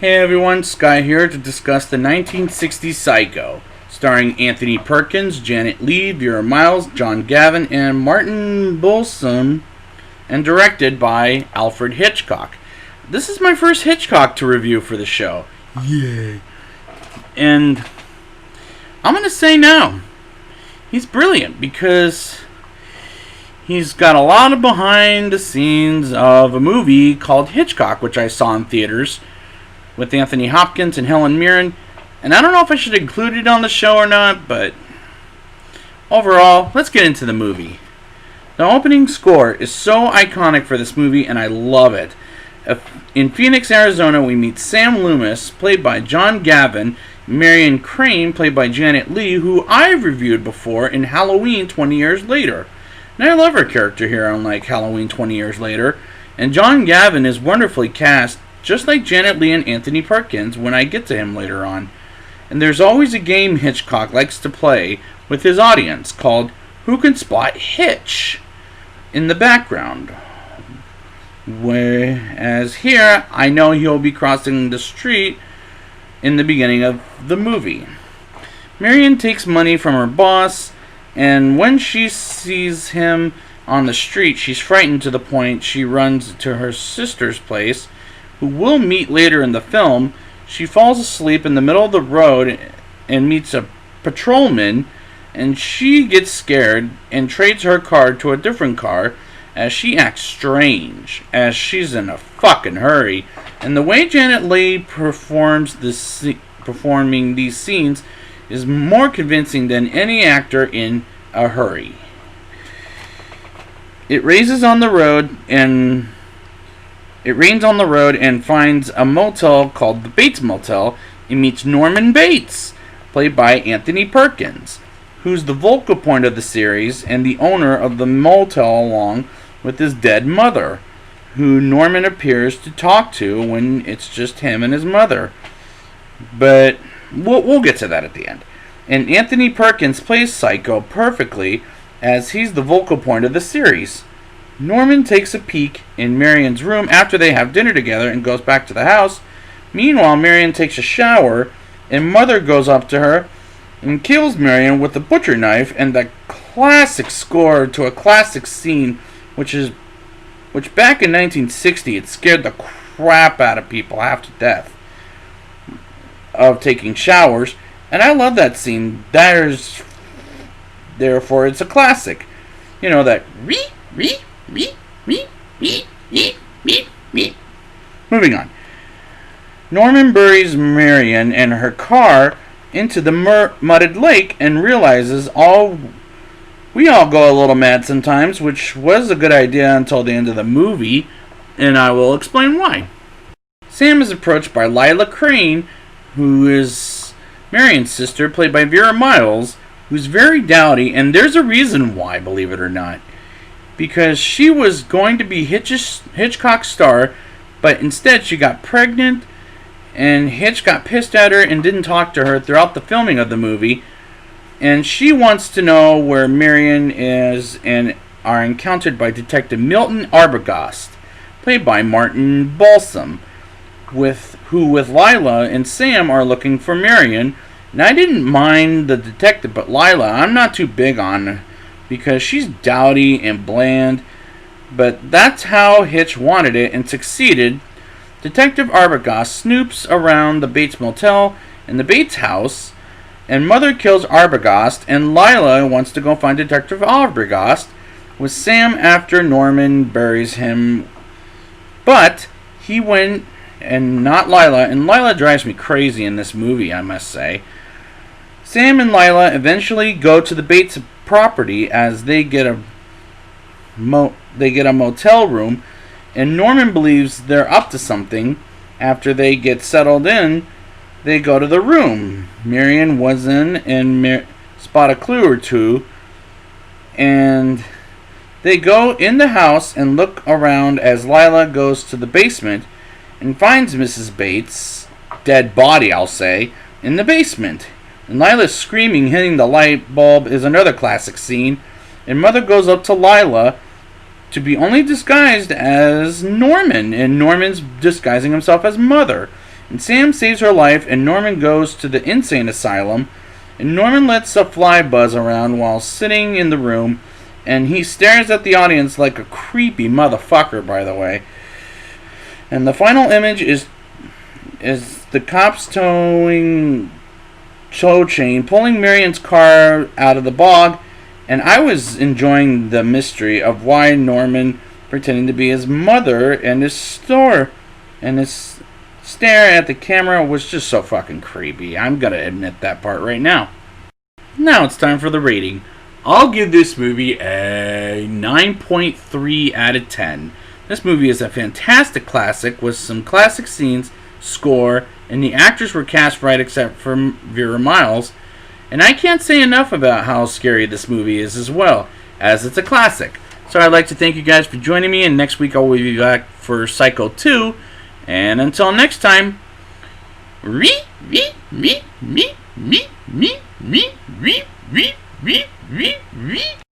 Hey everyone, Sky here to discuss the 1960s Psycho, starring Anthony Perkins, Janet Leigh, Vera Miles, John Gavin, and Martin Balsam, and directed by Alfred Hitchcock. This is my first Hitchcock to review for the show. Yay. And I'm going to say now, he's brilliant because he's got a lot of behind the scenes of a movie called Hitchcock, which I saw in theaters with Anthony Hopkins and Helen Mirren. And I don't know if I should include it on the show or not, but overall, let's get into the movie. The opening score is so iconic for this movie, and I love it. In Phoenix, Arizona, we meet Sam Loomis, played by John Gavin, Marion Crane, played by Janet Leigh, who I've reviewed before in Halloween 20 Years Later. And I love her character here on Halloween 20 Years Later. And John Gavin is wonderfully cast, just like Janet Leigh and Anthony Perkins when I get to him later on. And there's always a game Hitchcock likes to play with his audience called Who Can Spot Hitch in the background. Whereas here, I know he'll be crossing the street in the beginning of the movie. Marion takes money from her boss, and when she sees him on the street, she's frightened to the point she runs to her sister's place, who we'll meet later in the film. She falls asleep in the middle of the road and meets a patrolman, and she gets scared and trades her car to a different car as she acts strange, as she's in a fucking hurry. And the way Janet Leigh performing these scenes is more convincing than any actor in a hurry. It rains on the road and finds a motel called the Bates Motel and meets Norman Bates, played by Anthony Perkins, who's the focal point of the series and the owner of the motel along with his dead mother, who Norman appears to talk to when it's just him and his mother. But we'll get to that at the end. And Anthony Perkins plays Psycho perfectly, as he's the focal point of the series. Norman takes a peek in Marion's room after they have dinner together and goes back to the house. Meanwhile, Marion takes a shower, and Mother goes up to her and kills Marion with a butcher knife, and the classic score to a classic scene, which back in 1960, it scared the crap out of people half to death, of taking showers. And I love that scene. Therefore, it's a classic. You know, that Moving on. Norman buries Marion and her car into the mudded lake and realizes we all go a little mad sometimes, which was a good idea until the end of the movie, and I will explain why. Sam is approached by Lila Crane, who is Marion's sister, played by Vera Miles, who's very dowdy, and there's a reason why, believe it or not. Because she was going to be Hitchcock's star, but instead she got pregnant, and Hitch got pissed at her and didn't talk to her throughout the filming of the movie. And she wants to know where Marion is, and are encountered by Detective Milton Arbogast, played by Martin Balsam, who with Lila and Sam are looking for Marion. And I didn't mind the detective, but Lila, I'm not too big on, because she's dowdy and bland, but that's how Hitch wanted it and succeeded. Detective Arbogast snoops around the Bates Motel and the Bates house, and Mother kills Arbogast, and Lila wants to go find Detective Arbogast with Sam after Norman buries him. But he went, and not Lila, and Lila drives me crazy in this movie, I must say. Sam and Lila eventually go to the Bates property as they get a motel room, and Norman believes they're up to something. After they get settled in, they go to the room Marion was in and spot a clue or two, and they go in the house and look around as Lila goes to the basement and finds Mrs. Bates' dead body, I'll say, in the basement. And Lila screaming, hitting the light bulb is another classic scene. And Mother goes up to Lila to be only disguised as Norman, and Norman's disguising himself as Mother. And Sam saves her life, and Norman goes to the insane asylum. And Norman lets a fly buzz around while sitting in the room, and he stares at the audience like a creepy motherfucker, by the way. And the final image is the cops towing tow chain, pulling Marion's car out of the bog, and I was enjoying the mystery of why Norman pretending to be his mother and his stare at the camera was just so fucking creepy. I'm gonna admit that part right now. Now it's time for the rating. I'll give this movie a 9.3 out of 10. This movie is a fantastic classic with some classic scenes, score, and the actors were cast right except for Vera Miles. And I can't say enough about how scary this movie is as well, as it's a classic. So I'd like to thank you guys for joining me, and next week I will be back for Psycho 2. And until next time,